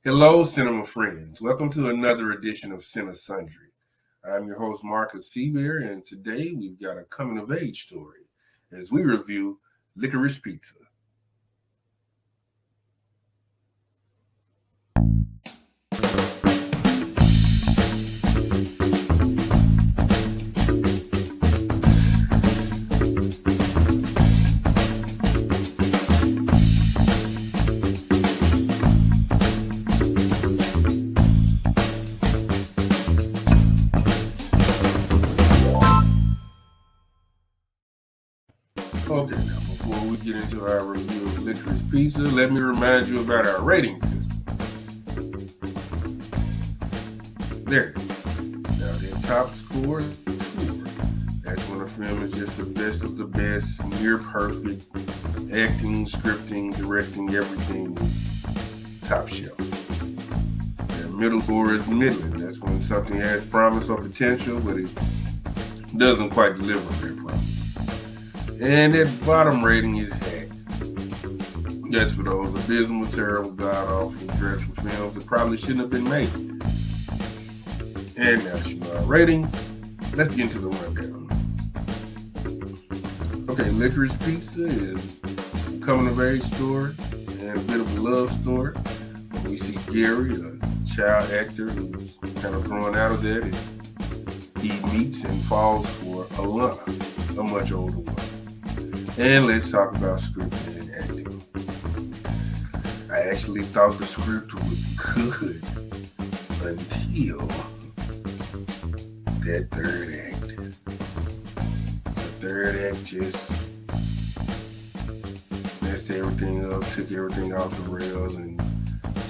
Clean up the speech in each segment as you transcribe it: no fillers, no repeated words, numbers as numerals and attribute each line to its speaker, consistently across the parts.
Speaker 1: Hello, cinema friends. Welcome to another edition of Cinesundry. I'm your host, Markus Seaberry, and today we've got a coming-of-age story as we review Licorice Pizza. Okay, now before we get into our review of Licorice Pizza, let me remind you about our rating system. There it is. Now, the top score is 4. That's when a film is just the best of the best, near perfect. Acting, scripting, directing, everything is top shelf. The middle score is middling. That's when something has promise or potential, but it doesn't quite deliver on that promise. And that bottom rating is hack. That's for those abysmal, terrible, god-awful, dreadful films that probably shouldn't have been made. And now that you know our ratings, let's get into the rundown. Okay, Licorice Pizza is a coming-of-age story and a bit of a love story. We see Gary, a child actor who's kind of growing out of that, and he meets and falls for Alana, a much older woman. And let's talk about script and acting. I actually thought the script was good until that third act. The third act just messed everything up, took everything off the rails, and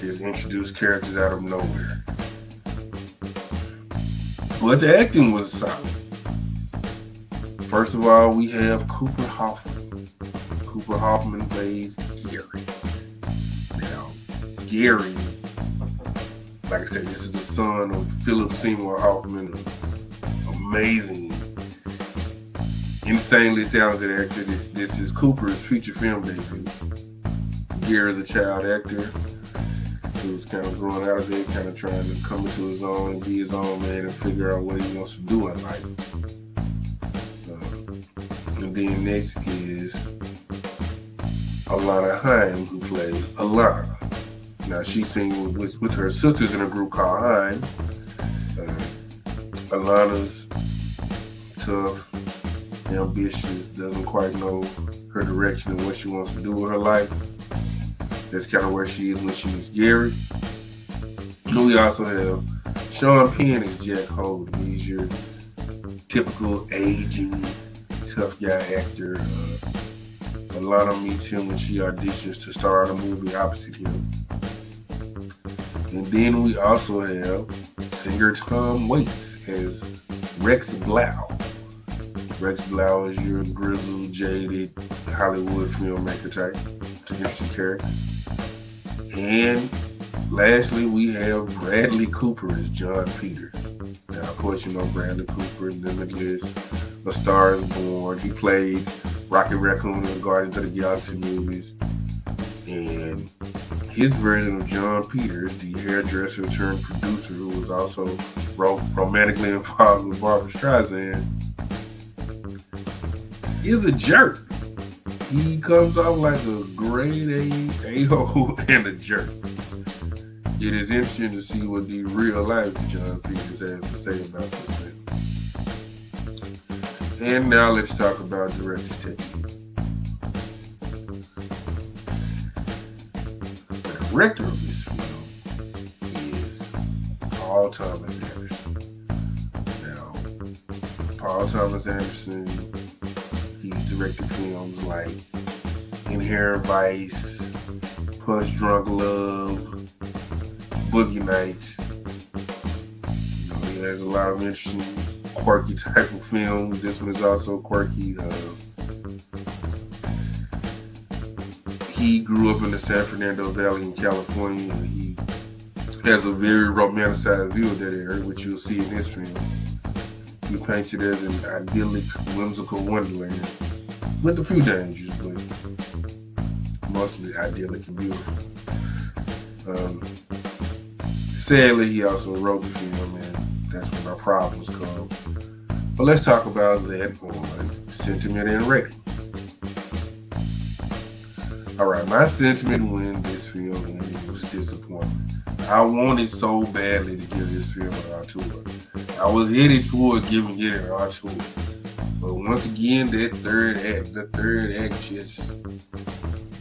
Speaker 1: just introduced characters out of nowhere. But the acting was solid. First of all, we have Cooper Hoffman. Cooper Hoffman plays Gary. Now, Gary, like I said, this is the son of Philip Seymour Hoffman, an amazing, insanely talented actor. This is Cooper's feature film debut. Gary is a child actor who's kind of growing out of it, kind of trying to come into his own and be his own man and figure out what he wants to do in life. And then next is Alana Haim, who plays Alana. Now she's singing with her sisters in a group called Haim. Alana's tough, ambitious, doesn't quite know her direction and what she wants to do with her life. That's kind of where she is when she's Gary. And we also have Sean Penn as Jack Holden. He's your typical aging, tough guy actor. Alana meets him when she auditions to star in a movie opposite him. And then we also have singer Tom Waits as Rex Blau. Rex Blau is your grizzled, jaded Hollywood filmmaker type. It's an interesting character. And lastly, we have Bradley Cooper as John Peters. Now, of course, you know Bradley Cooper, Limitless, A Star is Born. He played Rocket Raccoon in the Guardians of the Galaxy movies. And his version of John Peters, the hairdresser turned producer who was also romantically involved with Barbra Streisand, is a jerk. He comes off like a grade A-hole and a jerk. It is interesting to see what the real life John Peters has to say about this film. And now let's talk about director's technique. The director of this film is Paul Thomas Anderson. Now, Paul Thomas Anderson, he's directed films like Inherent Vice, Punch Drunk Love, Boogie Nights. You know, he has a lot of interesting, quirky type of films. This one is also quirky. He grew up in the San Fernando Valley in California, and he has a very romanticized view of that area, which you'll see in this film. He paints it as an idyllic, whimsical wonderland with a few dangers, but mostly idyllic and beautiful. Sadly, he also wrote the film, and that's when our problems come. But let's talk about that on sentiment and rating. Alright, my sentiment when this film ended was disappointment. I wanted so badly to give this film an auteur. I was headed toward giving it an auteur. But once again, the third act just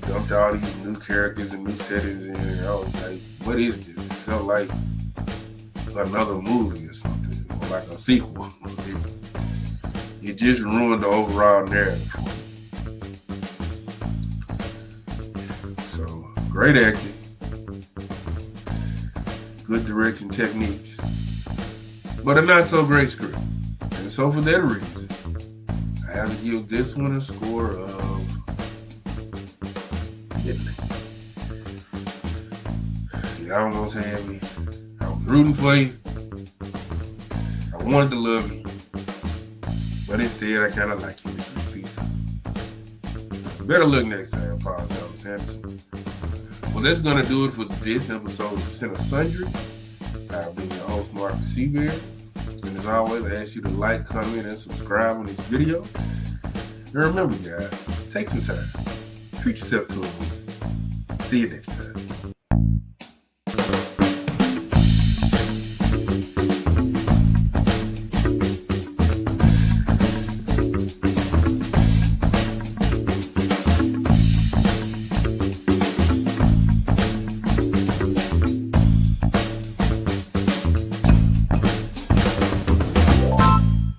Speaker 1: dumped all these new characters and new settings in, and I was like, what is this? It felt like another movie or something, or like a sequel. It just ruined the overall narrative for me. So, great acting, good directing techniques, but a not so great script. And so for that reason, I have to give this one a score of middling. You almost had me. I was rooting for you. I wanted to love you. But instead, I kind of like you. Better luck next time, Paul Thomas Anderson. Well, that's going to do it for this episode of Cinesundry. I've been your host, Markus Seaberry. And as always, I ask you to like, comment, and subscribe on this video. And remember, guys, take some time. Treat yourself to a movie. See you next time.